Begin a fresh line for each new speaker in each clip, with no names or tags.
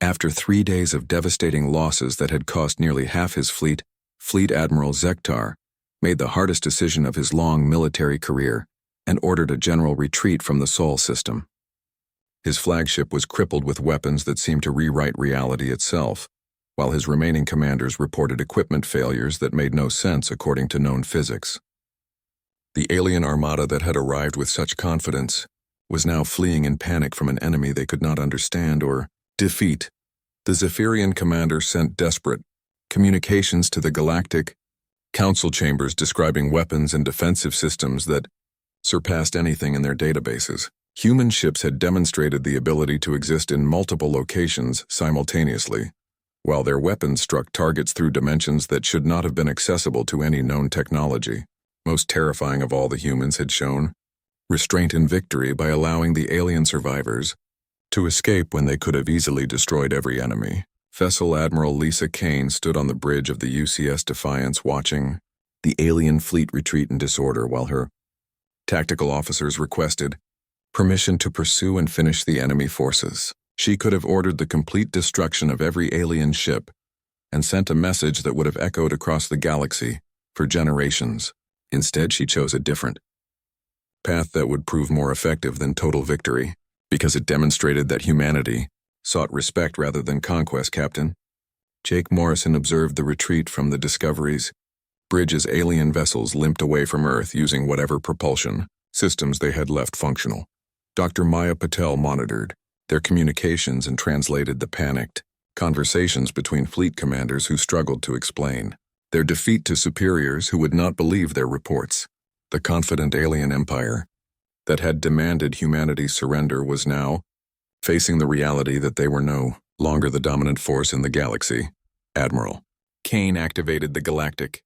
After 3 days of devastating losses that had cost nearly half his fleet, Fleet Admiral Zektar made the hardest decision of his long military career and ordered a general retreat from the Sol system. His flagship was crippled with weapons that seemed to rewrite reality itself, while his remaining commanders reported equipment failures that made no sense according to known physics. The alien armada that had arrived with such confidence was now fleeing in panic from an enemy they could not understand or defeat. The Zephyrian commander sent desperate communications to the Galactic Council chambers describing weapons and defensive systems that surpassed anything in their databases. Human ships had demonstrated the ability to exist in multiple locations simultaneously, while their weapons struck targets through dimensions that should not have been accessible to any known technology. Most terrifying of all, the humans had shown restraint and victory by allowing the alien survivors to escape when they could have easily destroyed every enemy. Vessel Admiral Lisa Kane stood on the bridge of the UCS Defiance watching the alien fleet retreat in disorder while her tactical officers requested permission to pursue and finish the enemy forces. She could have ordered the complete destruction of every alien ship and sent a message that would have echoed across the galaxy for generations. Instead, she chose a different path that would prove more effective than total victory, because it demonstrated that humanity sought respect rather than conquest. Captain Jake Morrison observed the retreat from the Discovery's bridge as alien vessels limped away from Earth using whatever propulsion systems they had left functional. Dr. Maya Patel monitored their communications and translated the panicked conversations between fleet commanders who struggled to explain their defeat to superiors who would not believe their reports. The confident alien empire that had demanded humanity's surrender was now facing the reality that they were no longer the dominant force in the galaxy. Admiral Kane activated the Galactic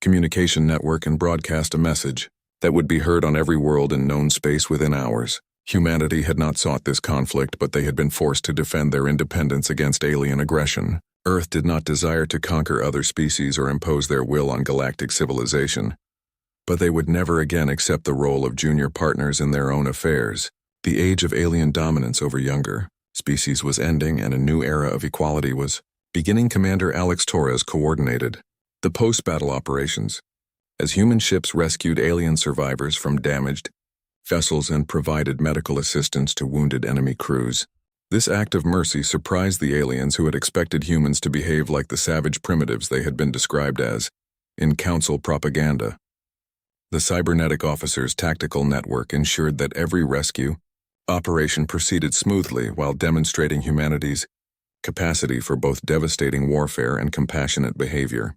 Communication Network and broadcast a message that would be heard on every world in known space within hours. Humanity had not sought this conflict, but they had been forced to defend their independence against alien aggression. Earth did not desire to conquer other species or impose their will on galactic civilization, but they would never again accept the role of junior partners in their own affairs. The age of alien dominance over younger species was ending, and a new era of equality was beginning. Commander Alex Torres coordinated the post-battle operations as human ships rescued alien survivors from damaged vessels and provided medical assistance to wounded enemy crews. This act of mercy surprised the aliens who had expected humans to behave like the savage primitives they had been described as in Council propaganda. The cybernetic officers' tactical network ensured that every rescue operation proceeded smoothly while demonstrating humanity's capacity for both devastating warfare and compassionate behavior.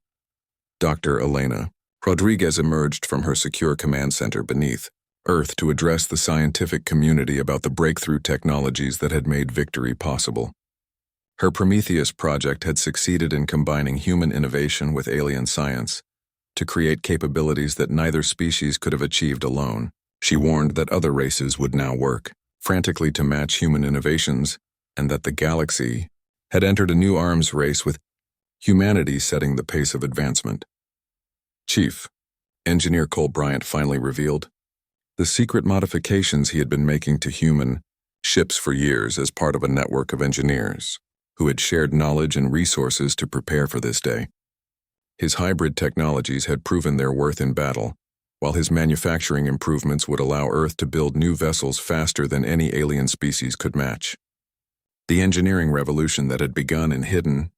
Dr. Elena Rodriguez emerged from her secure command center beneath Earth to address the scientific community about the breakthrough technologies that had made victory possible. Her Prometheus project had succeeded in combining human innovation with alien science to create capabilities that neither species could have achieved alone. She warned that other races would now work frantically to match human innovations, and that the galaxy had entered a new arms race with humanity setting the pace of advancement. Chief Engineer Cole Bryant finally revealed the secret modifications he had been making to human ships for years as part of a network of engineers who had shared knowledge and resources to prepare for this day. His hybrid technologies had proven their worth in battle, while his manufacturing improvements would allow Earth to build new vessels faster than any alien species could match. The engineering revolution that had begun in hidden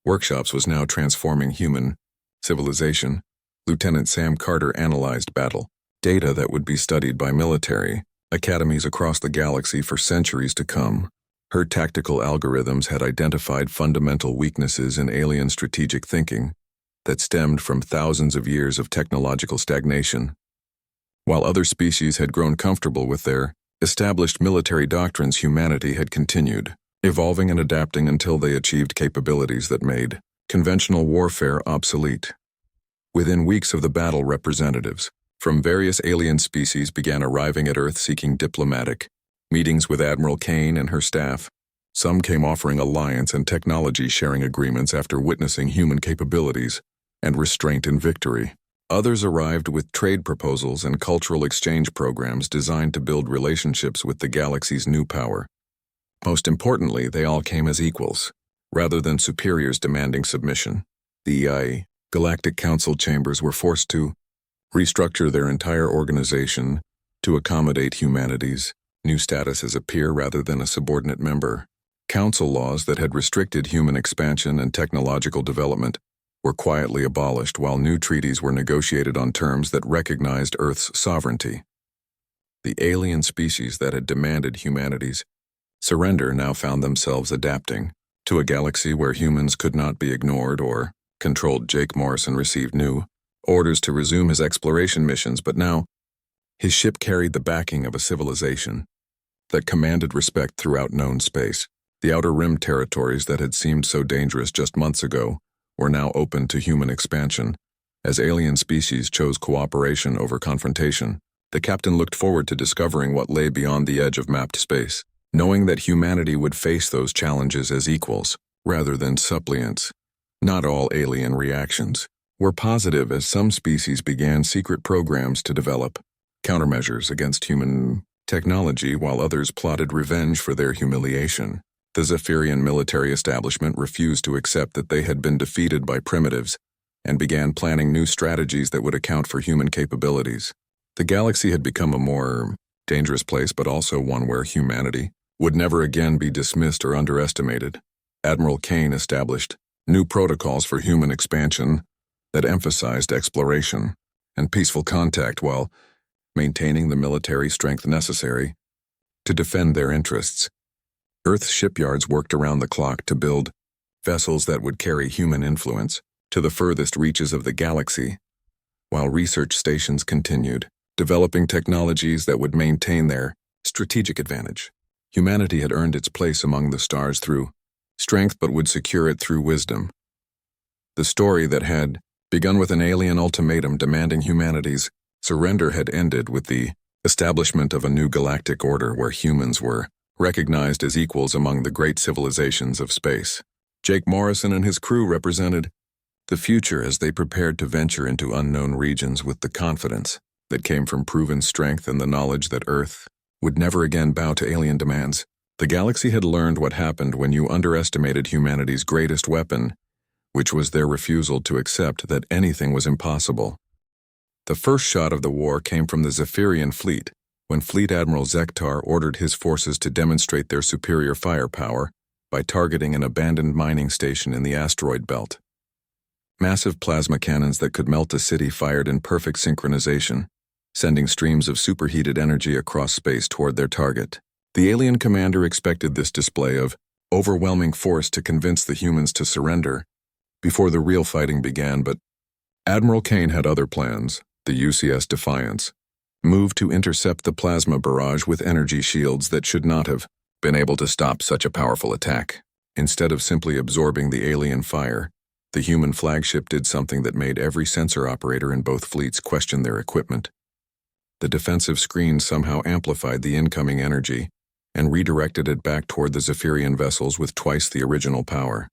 workshops was now transforming human civilization. Lieutenant Sam Carter analyzed battle data that would be studied by military academies across the galaxy for centuries to come. Her tactical algorithms had identified fundamental weaknesses in alien strategic thinking that stemmed from thousands of years of technological stagnation. While other species had grown comfortable with their established military doctrines, humanity had continued, evolving and adapting until they achieved capabilities that made conventional warfare obsolete. Within weeks of the battle, representatives from various alien species began arriving at Earth seeking diplomatic meetings with Admiral Kane and her staff. Some came offering alliance and technology-sharing agreements after witnessing human capabilities and restraint in victory. Others arrived with trade proposals and cultural exchange programs designed to build relationships with the galaxy's new power. Most importantly, they all came as equals, rather than superiors demanding submission. The Galactic Council chambers were forced to restructure their entire organization to accommodate humanity's new status as a peer rather than a subordinate member. Council laws that had restricted human expansion and technological development were quietly abolished while new treaties were negotiated on terms that recognized Earth's sovereignty. The alien species that had demanded humanity's surrender now found themselves adapting to a galaxy where humans could not be ignored or controlled. Jake Morrison received new orders to resume his exploration missions, but now his ship carried the backing of a civilization that commanded respect throughout known space. The Outer Rim territories that had seemed so dangerous just months ago were now open to human expansion, as alien species chose cooperation over confrontation. The captain looked forward to discovering what lay beyond the edge of mapped space, knowing that humanity would face those challenges as equals, rather than suppliants. Not all alien reactions were positive, as some species began secret programs to develop countermeasures against human technology, while others plotted revenge for their humiliation. The Zephyrian military establishment refused to accept that they had been defeated by primitives and began planning new strategies that would account for human capabilities. The galaxy had become a more dangerous place, but also one where humanity would never again be dismissed or underestimated. Admiral Kane established new protocols for human expansion that emphasized exploration and peaceful contact while maintaining the military strength necessary to defend their interests. Earth's shipyards worked around the clock to build vessels that would carry human influence to the furthest reaches of the galaxy, while research stations continued, developing technologies that would maintain their strategic advantage. Humanity had earned its place among the stars through strength, but would secure it through wisdom. The story that had begun with an alien ultimatum demanding humanity's surrender had ended with the establishment of a new galactic order where humans were recognized as equals among the great civilizations of space. Jake Morrison and his crew represented the future as they prepared to venture into unknown regions with the confidence that came from proven strength and the knowledge that Earth would never again bow to alien demands. The galaxy had learned what happened when you underestimated humanity's greatest weapon, which was their refusal to accept that anything was impossible. The first shot of the war came from the Zephyrian fleet, when Fleet Admiral Zektar ordered his forces to demonstrate their superior firepower by targeting an abandoned mining station in the asteroid belt. Massive plasma cannons that could melt a city fired in perfect synchronization, sending streams of superheated energy across space toward their target. The alien commander expected this display of overwhelming force to convince the humans to surrender before the real fighting began, but Admiral Kane had other plans. The UCS Defiance moved to intercept the plasma barrage with energy shields that should not have been able to stop such a powerful attack. Instead of simply absorbing the alien fire, the human flagship did something that made every sensor operator in both fleets question their equipment. The defensive screen somehow amplified the incoming energy and redirected it back toward the Zephyrian vessels with twice the original power.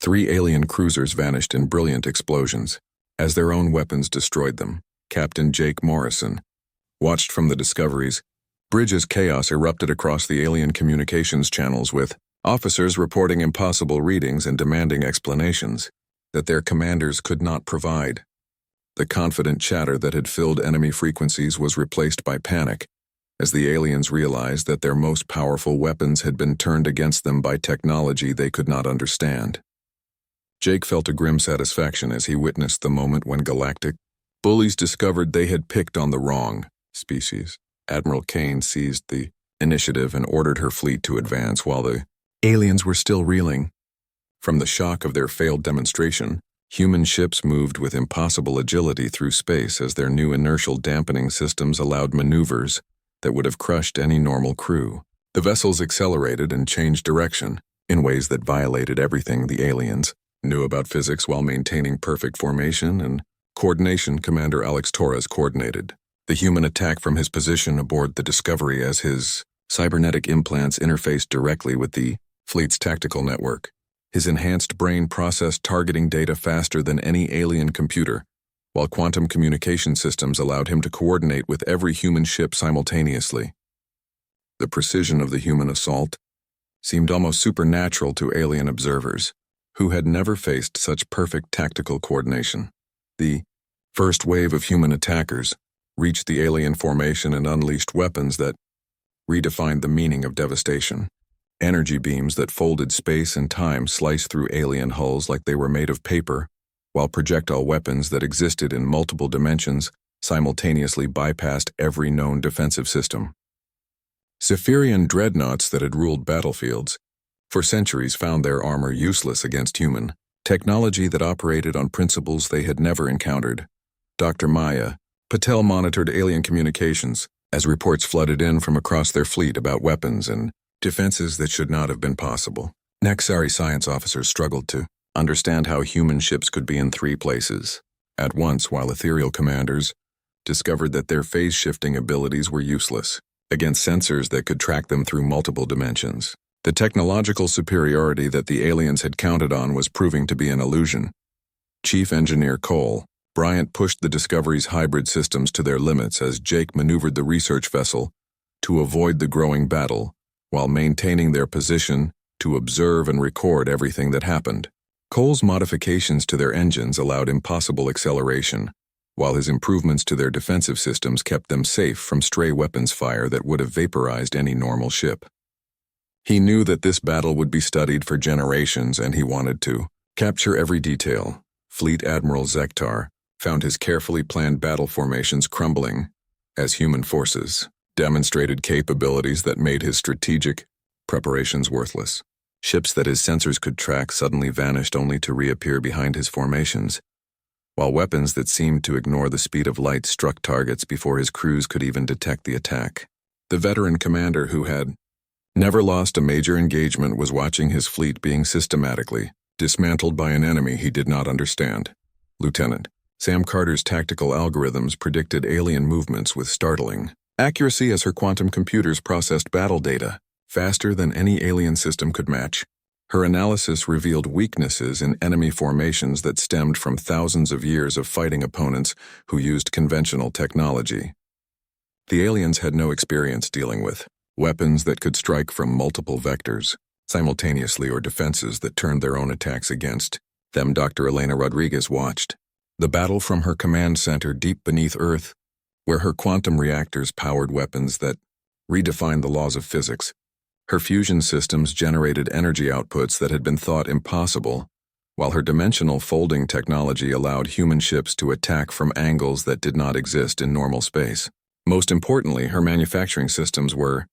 3 alien cruisers vanished in brilliant explosions as their own weapons destroyed them. Captain Jake Morrison watched from the Discovery's bridge as chaos erupted across the alien communications channels, with officers reporting impossible readings and demanding explanations that their commanders could not provide. The confident chatter that had filled enemy frequencies was replaced by panic as the aliens realized that their most powerful weapons had been turned against them by technology they could not understand. Jake felt a grim satisfaction as he witnessed the moment when galactic bullies discovered they had picked on the wrong species. Admiral Kane seized the initiative and ordered her fleet to advance while the aliens were still reeling from the shock of their failed demonstration. Human ships moved with impossible agility through space as their new inertial dampening systems allowed maneuvers that would have crushed any normal crew. The vessels accelerated and changed direction in ways that violated everything the aliens knew about physics while maintaining perfect formation and coordination. Commander Alex Torres coordinated the human attack from his position aboard the Discovery as his cybernetic implants interfaced directly with the fleet's tactical network. His enhanced brain processed targeting data faster than any alien computer, while quantum communication systems allowed him to coordinate with every human ship simultaneously. The precision of the human assault seemed almost supernatural to alien observers, who had never faced such perfect tactical coordination. The first wave of human attackers reached the alien formation and unleashed weapons that redefined the meaning of devastation. Energy beams that folded space and time sliced through alien hulls like they were made of paper, while projectile weapons that existed in multiple dimensions simultaneously bypassed every known defensive system. Zephyrian dreadnoughts that had ruled battlefields for centuries found their armor useless against human technology that operated on principles they had never encountered. Dr. Maya Patel monitored alien communications as reports flooded in from across their fleet about weapons and defenses that should not have been possible. Nexari science officers struggled to understand how human ships could be in three places at once, while ethereal commanders discovered that their phase-shifting abilities were useless against sensors that could track them through multiple dimensions. The technological superiority that the aliens had counted on was proving to be an illusion. Chief Engineer Cole Bryant pushed the Discovery's hybrid systems to their limits as Jake maneuvered the research vessel to avoid the growing battle while maintaining their position to observe and record everything that happened. Cole's modifications to their engines allowed impossible acceleration, while his improvements to their defensive systems kept them safe from stray weapons fire that would have vaporized any normal ship. He knew that this battle would be studied for generations, and he wanted to capture every detail. Fleet Admiral Zektar found his carefully planned battle formations crumbling as human forces demonstrated capabilities that made his strategic preparations worthless. Ships that his sensors could track suddenly vanished only to reappear behind his formations, while weapons that seemed to ignore the speed of light struck targets before his crews could even detect the attack. The veteran commander who had never lost a major engagement was watching his fleet being systematically dismantled by an enemy he did not understand. Lieutenant Sam Carter's tactical algorithms predicted alien movements with startling accuracy as her quantum computers processed battle data faster than any alien system could match. Her analysis revealed weaknesses in enemy formations that stemmed from thousands of years of fighting opponents who used conventional technology. The aliens had no experience dealing with weapons that could strike from multiple vectors simultaneously or defenses that turned their own attacks against them. Dr. Elena Rodriguez watched the battle from her command center deep beneath Earth, where her quantum reactors powered weapons that redefined the laws of physics. Her fusion systems generated energy outputs that had been thought impossible, while her dimensional folding technology allowed human ships to attack from angles that did not exist in normal space. Most importantly, her manufacturing systems were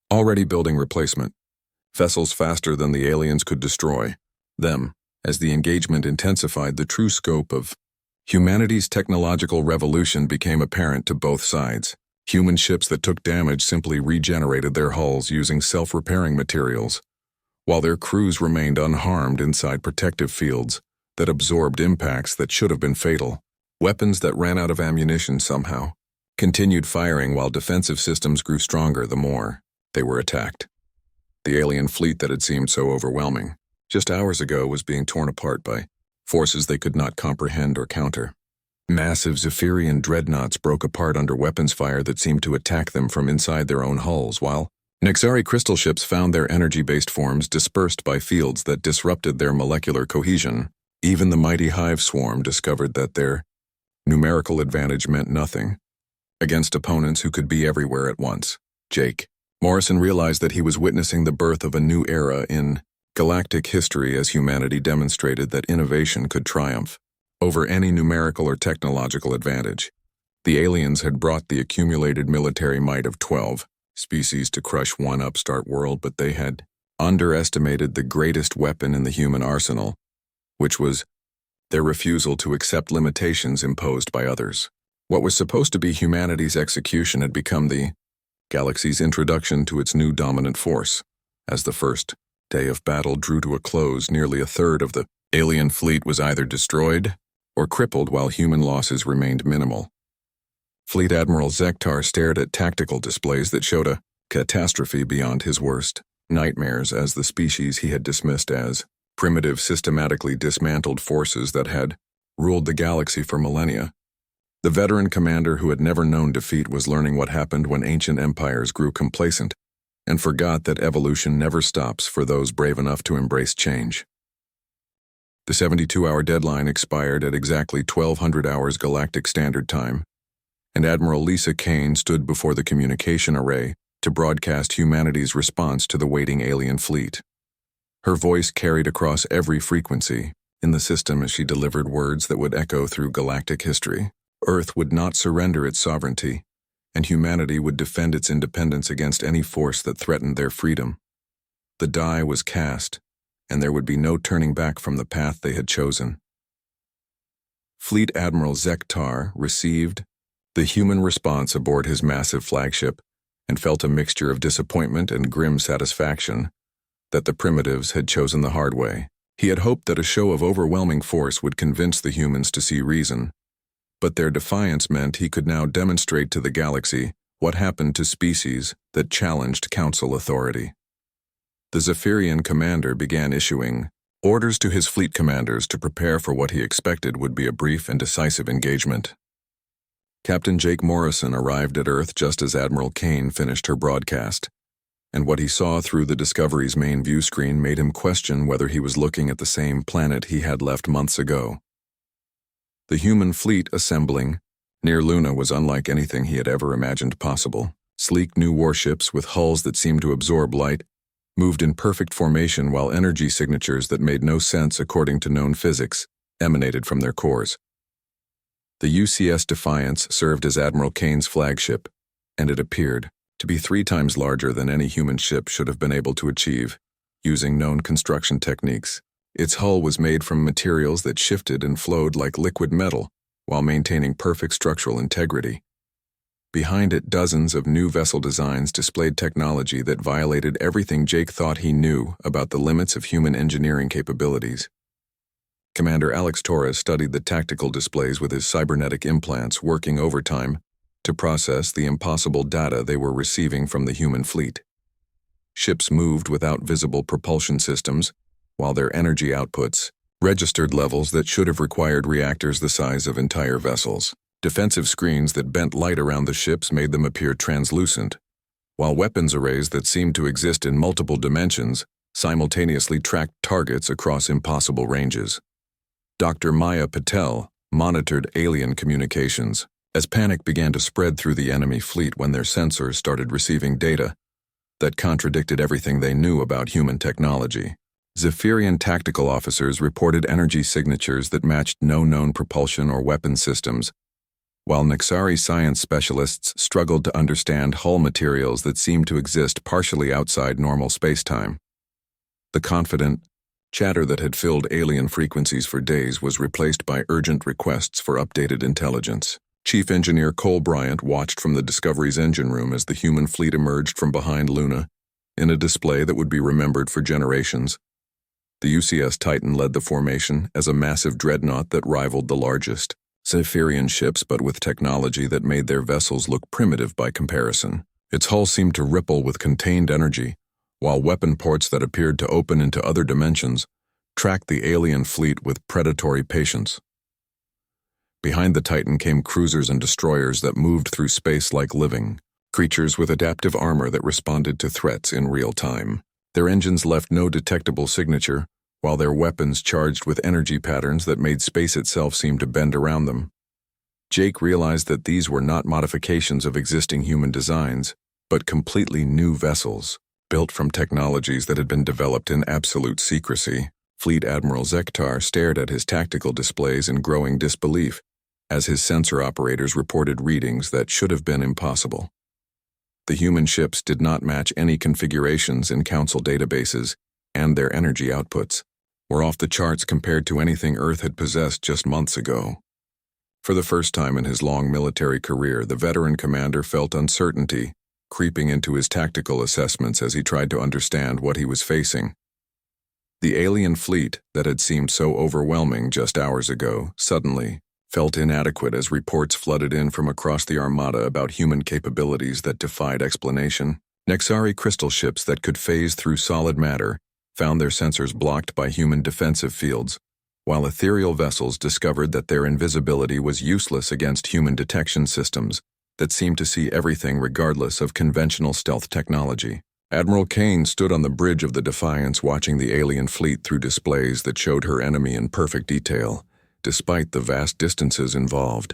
already building replacement vessels faster than the aliens could destroy them. As the engagement intensified, the true scope of humanity's technological revolution became apparent to both sides. Human ships that took damage simply regenerated their hulls using self-repairing materials, while their crews remained unharmed inside protective fields that absorbed impacts that should have been fatal. Weapons that ran out of ammunition somehow continued firing while defensive systems grew stronger the more they were attacked. The alien fleet that had seemed so overwhelming just hours ago was being torn apart by forces they could not comprehend or counter. Massive Zephyrian dreadnoughts broke apart under weapons fire that seemed to attack them from inside their own hulls, while Nexari crystal ships found their energy-based forms dispersed by fields that disrupted their molecular cohesion. Even the mighty hive swarm discovered that their numerical advantage meant nothing against opponents who could be everywhere at once. Jake Morrison realized that he was witnessing the birth of a new era in galactic history as humanity demonstrated that innovation could triumph over any numerical or technological advantage. The aliens had brought the accumulated military might of 12 species to crush one upstart world, but they had underestimated the greatest weapon in the human arsenal, which was their refusal to accept limitations imposed by others. What was supposed to be humanity's execution had become the galaxy's introduction to its new dominant force. As the first day of battle drew to a close, nearly a third of the alien fleet was either destroyed or crippled, while human losses remained minimal. Fleet Admiral Zektar stared at tactical displays that showed a catastrophe beyond his worst nightmares as the species he had dismissed as primitive systematically dismantled forces that had ruled the galaxy for millennia. The veteran commander who had never known defeat was learning what happened when ancient empires grew complacent and forgot that evolution never stops for those brave enough to embrace change. The 72-hour deadline expired at exactly 1200 hours Galactic Standard Time, and Admiral Lisa Kane stood before the communication array to broadcast humanity's response to the waiting alien fleet. Her voice carried across every frequency in the system as she delivered words that would echo through galactic history. Earth would not surrender its sovereignty, and humanity would defend its independence against any force that threatened their freedom. The die was cast, and there would be no turning back from the path they had chosen. Fleet Admiral Zektar received the human response aboard his massive flagship and felt a mixture of disappointment and grim satisfaction that the primitives had chosen the hard way. He had hoped that a show of overwhelming force would convince the humans to see reason, but their defiance meant he could now demonstrate to the galaxy what happened to species that challenged council authority. The Zephyrian commander began issuing orders to his fleet commanders to prepare for what he expected would be a brief and decisive engagement. Captain Jake Morrison arrived at Earth just as Admiral Kane finished her broadcast, and what he saw through the Discovery's main view screen made him question whether he was looking at the same planet he had left months ago. The human fleet assembling near Luna was unlike anything he had ever imagined possible. Sleek new warships with hulls that seemed to absorb light moved in perfect formation while energy signatures that made no sense according to known physics emanated from their cores. The UCS Defiance served as Admiral Kane's flagship, and it appeared to be 3 times larger than any human ship should have been able to achieve, using known construction techniques. Its hull was made from materials that shifted and flowed like liquid metal while maintaining perfect structural integrity. Behind it, dozens of new vessel designs displayed technology that violated everything Jake thought he knew about the limits of human engineering capabilities. Commander Alex Torres studied the tactical displays with his cybernetic implants working overtime to process the impossible data they were receiving from the human fleet. Ships moved without visible propulsion systems, while their energy outputs registered levels that should have required reactors the size of entire vessels. Defensive screens that bent light around the ships made them appear translucent, while weapons arrays that seemed to exist in multiple dimensions simultaneously tracked targets across impossible ranges. Dr. Maya Patel monitored alien communications as panic began to spread through the enemy fleet when their sensors started receiving data that contradicted everything they knew about human technology. Zephyrian tactical officers reported energy signatures that matched no known propulsion or weapon systems, while Nexari science specialists struggled to understand hull materials that seemed to exist partially outside normal spacetime. The confident chatter that had filled alien frequencies for days was replaced by urgent requests for updated intelligence. Chief Engineer Cole Bryant watched from the Discovery's engine room as the human fleet emerged from behind Luna in a display that would be remembered for generations. The UCS Titan led the formation as a massive dreadnought that rivaled the largest Zephyrian ships, but with technology that made their vessels look primitive by comparison. Its hull seemed to ripple with contained energy, while weapon ports that appeared to open into other dimensions tracked the alien fleet with predatory patience. Behind the Titan came cruisers and destroyers that moved through space like living creatures with adaptive armor that responded to threats in real time. Their engines left no detectable signature, while their weapons charged with energy patterns that made space itself seem to bend around them. Jake realized that these were not modifications of existing human designs, but completely new vessels, built from technologies that had been developed in absolute secrecy. Fleet Admiral Zektar stared at his tactical displays in growing disbelief, as his sensor operators reported readings that should have been impossible. The human ships did not match any configurations in Council databases, and their energy outputs were off the charts compared to anything Earth had possessed just months ago. For the first time in his long military career, the veteran commander felt uncertainty creeping into his tactical assessments as he tried to understand what he was facing. The alien fleet that had seemed so overwhelming just hours ago suddenly felt inadequate as reports flooded in from across the Armada about human capabilities that defied explanation. Nexari crystal ships that could phase through solid matter found their sensors blocked by human defensive fields, while ethereal vessels discovered that their invisibility was useless against human detection systems that seemed to see everything regardless of conventional stealth technology. Admiral Kane stood on the bridge of the Defiance watching the alien fleet through displays that showed her enemy in perfect detail, despite the vast distances involved.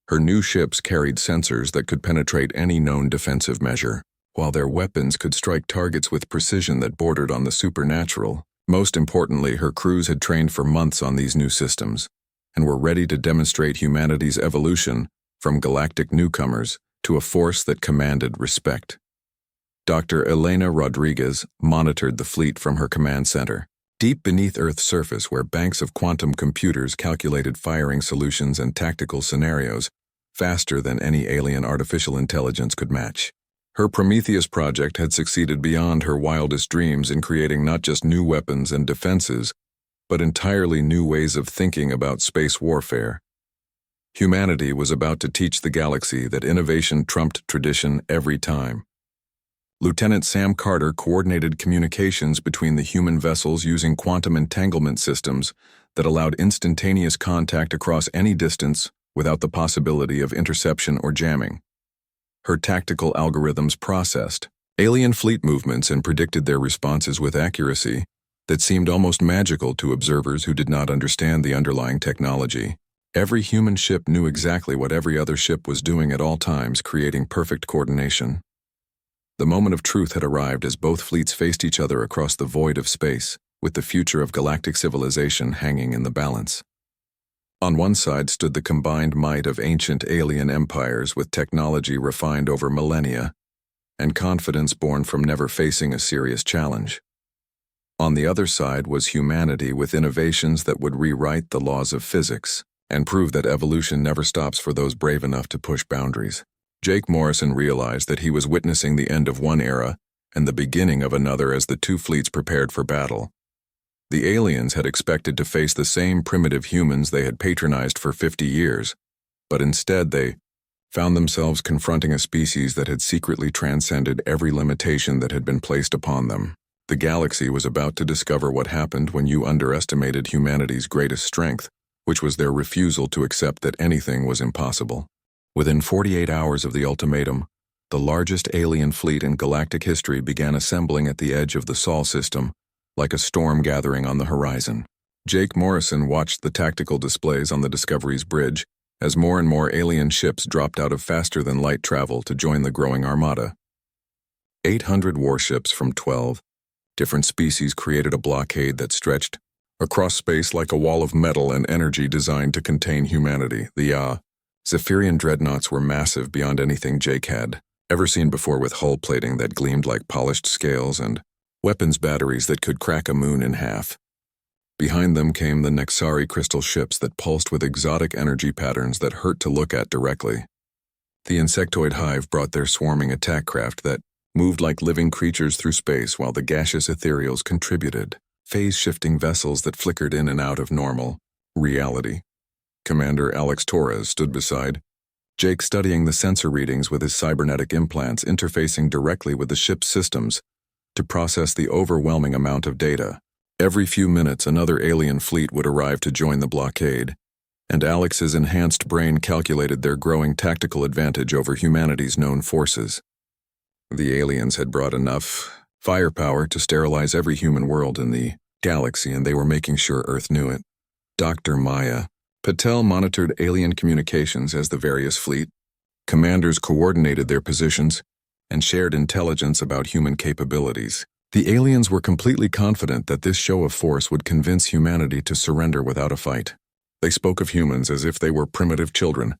Her new ships carried sensors that could penetrate any known defensive measure, while their weapons could strike targets with precision that bordered on the supernatural. Most importantly, her crews had trained for months on these new systems, and were ready to demonstrate humanity's evolution from galactic newcomers to a force that commanded respect. Dr. Elena Rodriguez monitored the fleet from her command center, deep beneath Earth's surface where banks of quantum computers calculated firing solutions and tactical scenarios faster than any alien artificial intelligence could match. Her Prometheus project had succeeded beyond her wildest dreams in creating not just new weapons and defenses, but entirely new ways of thinking about space warfare. Humanity was about to teach the galaxy that innovation trumped tradition every time. Lieutenant Sam Carter coordinated communications between the human vessels using quantum entanglement systems that allowed instantaneous contact across any distance without the possibility of interception or jamming. Her tactical algorithms processed alien fleet movements and predicted their responses with accuracy that seemed almost magical to observers who did not understand the underlying technology. Every human ship knew exactly what every other ship was doing at all times, creating perfect coordination. The moment of truth had arrived as both fleets faced each other across the void of space, with the future of galactic civilization hanging in the balance. On one side stood the combined might of ancient alien empires with technology refined over millennia, and confidence born from never facing a serious challenge. On the other side was humanity with innovations that would rewrite the laws of physics and prove that evolution never stops for those brave enough to push boundaries. Jake Morrison realized that he was witnessing the end of one era and the beginning of another as the two fleets prepared for battle. The aliens had expected to face the same primitive humans they had patronized for 50 years, but instead they found themselves confronting a species that had secretly transcended every limitation that had been placed upon them. The galaxy was about to discover what happened when you underestimated humanity's greatest strength, which was their refusal to accept that anything was impossible. Within 48 hours of the ultimatum, the largest alien fleet in galactic history began assembling at the edge of the Sol system, like a storm gathering on the horizon. Jake Morrison watched the tactical displays on the Discovery's bridge as more and more alien ships dropped out of faster-than-light travel to join the growing armada. 800 warships from 12 different species created a blockade that stretched across space like a wall of metal and energy designed to contain humanity. The Zephyrian dreadnoughts were massive beyond anything Jake had ever seen before, with hull plating that gleamed like polished scales and weapons batteries that could crack a moon in half. Behind them came the Nexari crystal ships that pulsed with exotic energy patterns that hurt to look at directly. The insectoid hive brought their swarming attack craft that moved like living creatures through space, while the gaseous ethereals contributed phase-shifting vessels that flickered in and out of normal reality. Commander Alex Torres stood beside Jake, studying the sensor readings with his cybernetic implants interfacing directly with the ship's systems to process the overwhelming amount of data. Every few minutes, another alien fleet would arrive to join the blockade, and Alex's enhanced brain calculated their growing tactical advantage over humanity's known forces. The aliens had brought enough firepower to sterilize every human world in the galaxy, and they were making sure Earth knew it. Dr. Maya Patel monitored alien communications as the various fleet commanders coordinated their positions and shared intelligence about human capabilities. The aliens were completely confident that this show of force would convince humanity to surrender without a fight. They spoke of humans as if they were primitive children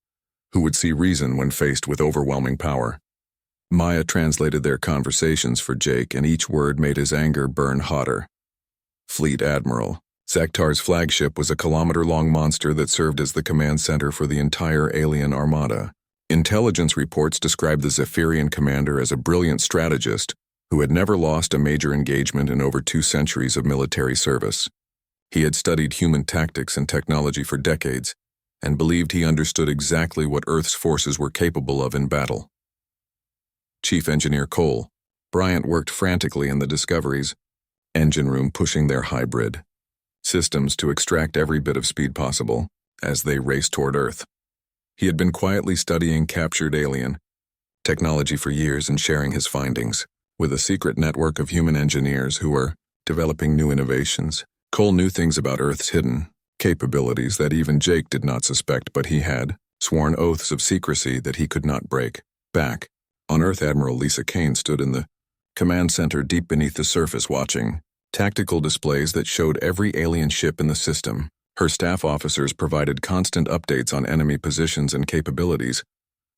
who would see reason when faced with overwhelming power. Maya translated their conversations for Jake, and each word made his anger burn hotter. Fleet Admiral Zektar's flagship was a kilometer-long monster that served as the command center for the entire alien armada. Intelligence reports described the Zephyrian commander as a brilliant strategist who had never lost a major engagement in over 2 centuries of military service. He had studied human tactics and technology for decades and believed he understood exactly what Earth's forces were capable of in battle. Chief Engineer Cole Bryant worked frantically in the Discovery's engine room, pushing their hybrid systems to extract every bit of speed possible as they raced toward Earth. He had been quietly studying captured alien technology for years and sharing his findings. with a secret network of human engineers who were developing new innovations. Cole knew things about Earth's hidden capabilities that even Jake did not suspect, but he had sworn oaths of secrecy that he could not break. Back on Earth, Admiral Lisa Kane stood in the command center deep beneath the surface, watching tactical displays that showed every alien ship in the system. Her staff officers provided constant updates on enemy positions and capabilities,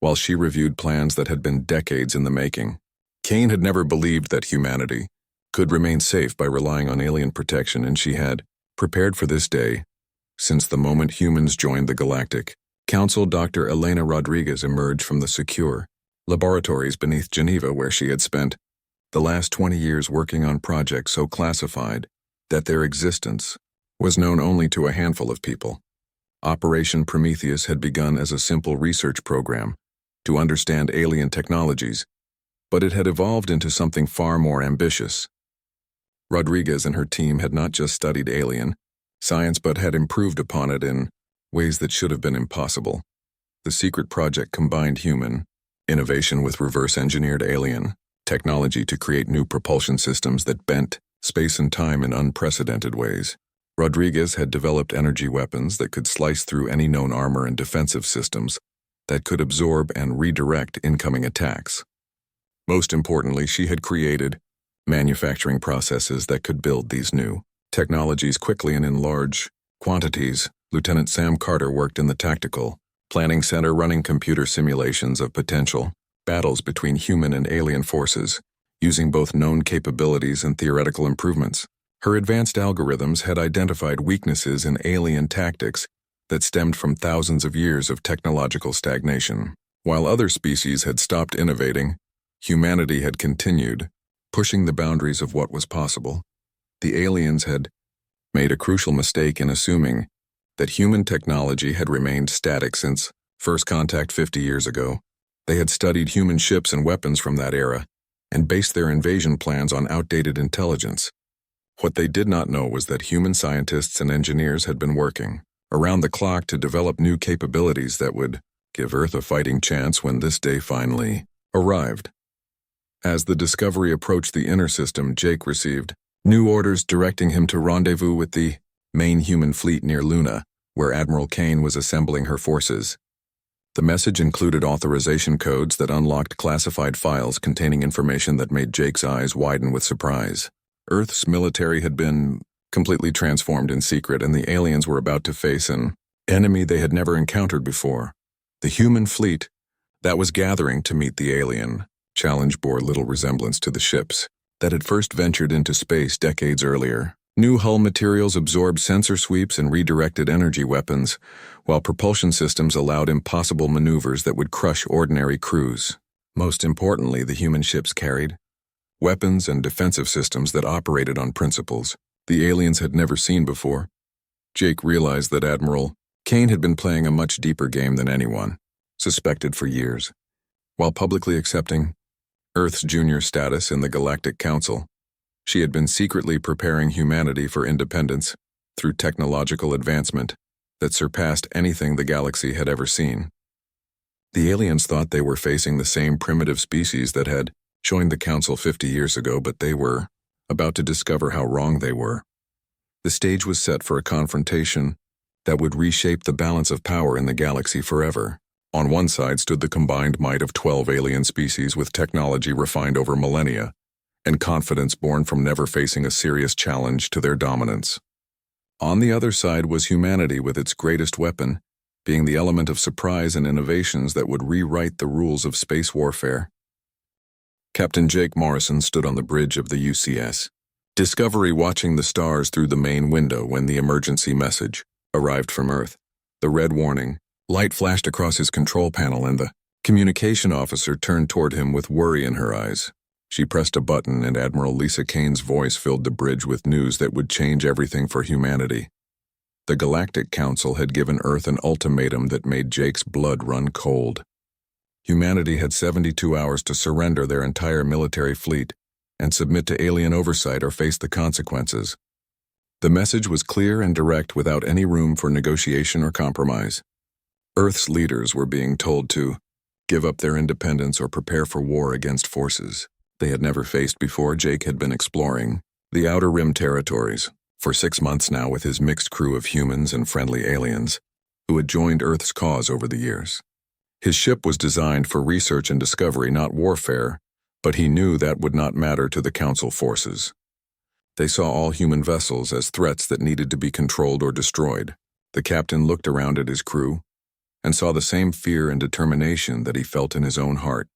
while she reviewed plans that had been decades in the making. Kane had never believed that humanity could remain safe by relying on alien protection, and she had prepared for this day since the moment humans joined the Galactic Council. Dr. Elena Rodriguez emerged from the secure laboratories beneath Geneva, where she had spent the last 20 years working on projects so classified that their existence was known only to a handful of people. Operation Prometheus had begun as a simple research program to understand alien technologies, but it had evolved into something far more ambitious. Rodriguez and her team had not just studied alien science but had improved upon it in ways that should have been impossible. The secret project combined human innovation with reverse-engineered alien technology to create new propulsion systems that bent space and time in unprecedented ways. Rodriguez had developed energy weapons that could slice through any known armor and defensive systems that could absorb and redirect incoming attacks. Most importantly, she had created manufacturing processes that could build these new technologies quickly and in large quantities. Lieutenant Sam Carter worked in the tactical planning center, running computer simulations of potential battles between human and alien forces, using both known capabilities and theoretical improvements. Her advanced algorithms had identified weaknesses in alien tactics that stemmed from thousands of years of technological stagnation. While other species had stopped innovating, humanity had continued, pushing the boundaries of what was possible. The aliens had made a crucial mistake in assuming that human technology had remained static since first contact 50 years ago. They had studied human ships and weapons from that era and based their invasion plans on outdated intelligence. What they did not know was that human scientists and engineers had been working around the clock to develop new capabilities that would give Earth a fighting chance when this day finally arrived. As the Discovery approached the inner system, Jake received new orders directing him to rendezvous with the main human fleet near Luna, where Admiral Kane was assembling her forces. The message included authorization codes that unlocked classified files containing information that made Jake's eyes widen with surprise. Earth's military had been completely transformed in secret, and the aliens were about to face an enemy they had never encountered before. The human fleet that was gathering to meet the alien challenge bore little resemblance to the ships that had first ventured into space decades earlier. New hull materials absorbed sensor sweeps and redirected energy weapons, while propulsion systems allowed impossible maneuvers that would crush ordinary crews. Most importantly, the human ships carried weapons and defensive systems that operated on principles the aliens had never seen before. Jake realized that Admiral Kane had been playing a much deeper game than anyone suspected for years. While publicly accepting Earth's junior status in the Galactic Council, she had been secretly preparing humanity for independence through technological advancement that surpassed anything the galaxy had ever seen. The aliens thought they were facing the same primitive species that had joined the Council 50 years ago, but they were about to discover how wrong they were. The stage was set for a confrontation that would reshape the balance of power in the galaxy forever. On one side stood the combined might of 12 alien species with technology refined over millennia, and confidence born from never facing a serious challenge to their dominance. On the other side was humanity, with its greatest weapon being the element of surprise and innovations that would rewrite the rules of space warfare. Captain Jake Morrison stood on the bridge of the UCS Discovery, watching the stars through the main window when the emergency message arrived from Earth. The red warning light flashed across his control panel, and the communication officer turned toward him with worry in her eyes. She pressed a button, and Admiral Lisa Kane's voice filled the bridge with news that would change everything for humanity. The Galactic Council had given Earth an ultimatum that made Jake's blood run cold. Humanity had 72 hours to surrender their entire military fleet and submit to alien oversight or face the consequences. The message was clear and direct, without any room for negotiation or compromise. Earth's leaders were being told to give up their independence or prepare for war against forces they had never faced before. Jake had been exploring the Outer Rim territories for 6 months now with his mixed crew of humans and friendly aliens who had joined Earth's cause over the years. His ship was designed for research and discovery, not warfare, but he knew that would not matter to the Council forces. They saw all human vessels as threats that needed to be controlled or destroyed. The captain looked around at his crew and saw the same fear and determination that he felt in his own heart.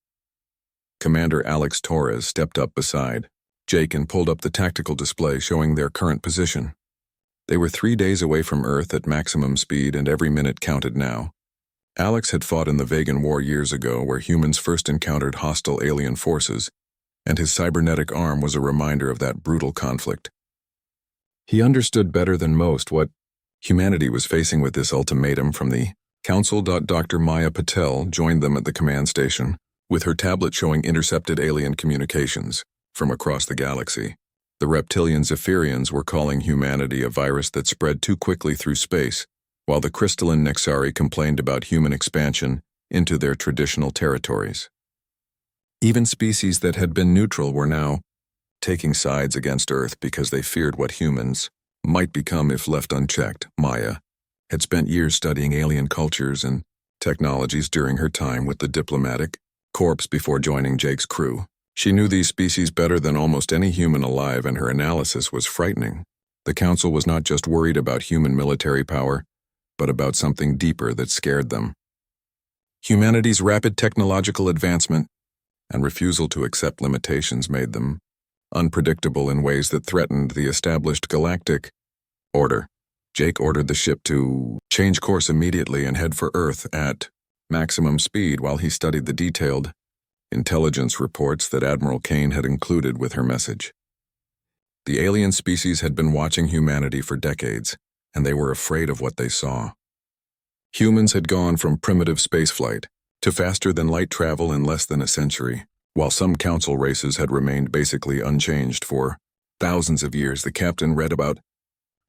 Commander Alex Torres stepped up beside Jake and pulled up the tactical display showing their current position. They were 3 days away from Earth at maximum speed, and every minute counted now. Alex had fought in the Vegan War years ago, where humans first encountered hostile alien forces, and his cybernetic arm was a reminder of that brutal conflict. He understood better than most what humanity was facing with this ultimatum from the Council. Dr. Maya Patel joined them at the command station, with her tablet showing intercepted alien communications from across the galaxy. The reptilian Zephyrians were calling humanity a virus that spread too quickly through space, while the crystalline Nexari complained about human expansion into their traditional territories. Even species that had been neutral were now taking sides against Earth because they feared what humans might become if left unchecked. Maya had spent years studying alien cultures and technologies during her time with the diplomatic corps before joining Jake's crew. She knew these species better than almost any human alive, and her analysis was frightening. The Council was not just worried about human military power, but about something deeper that scared them. Humanity's rapid technological advancement and refusal to accept limitations made them unpredictable in ways that threatened the established galactic order. Jake ordered the ship to change course immediately and head for Earth at maximum speed while he studied the detailed intelligence reports that Admiral Kane had included with her message. The alien species had been watching humanity for decades, and they were afraid of what they saw. Humans had gone from primitive spaceflight to faster-than-light travel in less than a century, while some Council races had remained basically unchanged for thousands of years. The captain read about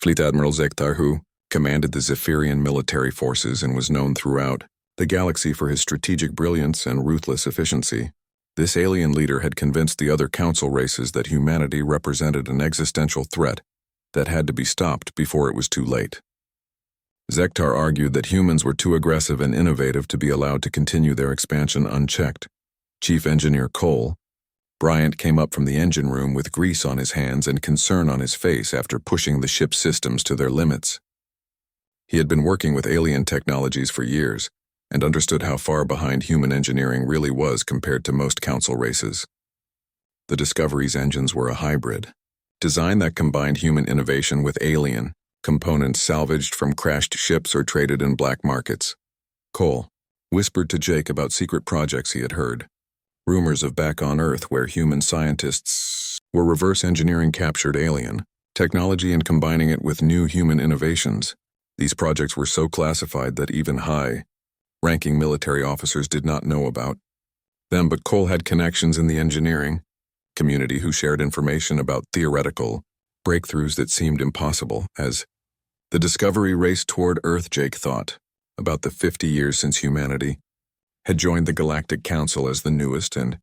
Fleet Admiral Zektar, who commanded the Zephyrian military forces and was known throughout the galaxy for his strategic brilliance and ruthless efficiency. This alien leader had convinced the other Council races that humanity represented an existential threat that had to be stopped before it was too late. Zektar argued that humans were too aggressive and innovative to be allowed to continue their expansion unchecked. Chief Engineer Cole Bryant came up from the engine room with grease on his hands and concern on his face after pushing the ship's systems to their limits. He had been working with alien technologies for years and understood how far behind human engineering really was compared to most Council races. The Discovery's engines were a hybrid design that combined human innovation with alien components salvaged from crashed ships or traded in black markets. Cole whispered to Jake about secret projects he had heard. Rumors of back on Earth where human scientists were reverse engineering captured alien technology and combining it with new human innovations. These projects were so classified that even high-ranking military officers did not know about them, but Cole had connections in the engineering community who shared information about theoretical breakthroughs that seemed impossible. As the Discovery raced toward Earth, Jake thought about the 50 years since humanity had joined the Galactic Council as the newest and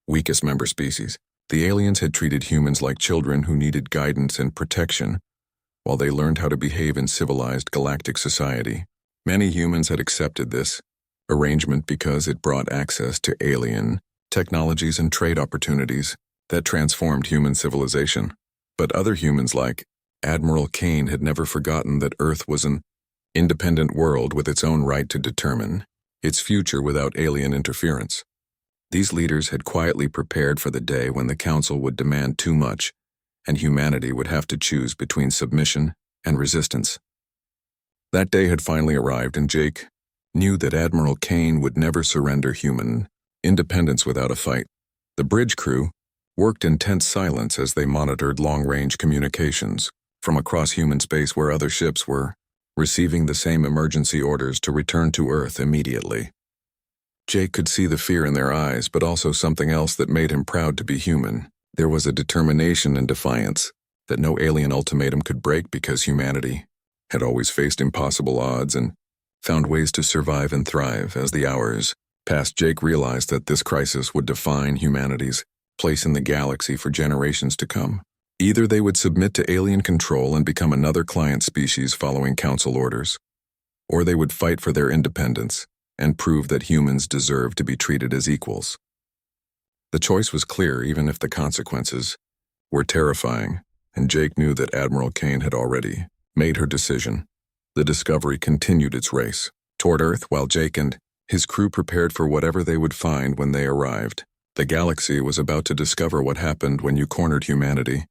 weakest member species. The aliens had treated humans like children who needed guidance and protection, while they learned how to behave in civilized galactic society. Many humans had accepted this arrangement because it brought access to alien technologies and trade opportunities that transformed human civilization. But other humans like Admiral Kane had never forgotten that Earth was an independent world with its own right to determine its future without alien interference. These leaders had quietly prepared for the day when the Council would demand too much, and humanity would have to choose between submission and resistance. That day had finally arrived, and Jake knew that Admiral Kane would never surrender human independence without a fight. The bridge crew worked in tense silence as they monitored long-range communications from across human space where other ships were receiving the same emergency orders to return to Earth immediately. Jake could see the fear in their eyes, but also something else that made him proud to be human. There was a determination and defiance that no alien ultimatum could break because humanity had always faced impossible odds and found ways to survive and thrive. As the hours passed, Jake realized that this crisis would define humanity's place in the galaxy for generations to come. Either they would submit to alien control and become another client species following council orders, or they would fight for their independence and prove that humans deserve to be treated as equals. The choice was clear, even if the consequences were terrifying, and Jake knew that Admiral Kane had already made her decision. The Discovery continued its race toward Earth while Jake and his crew prepared for whatever they would find when they arrived. The galaxy was about to discover what happened when you cornered humanity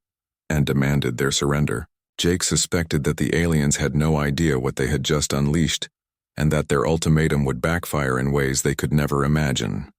and demanded their surrender. Jake suspected that the aliens had no idea what they had just unleashed, and that their ultimatum would backfire in ways they could never imagine.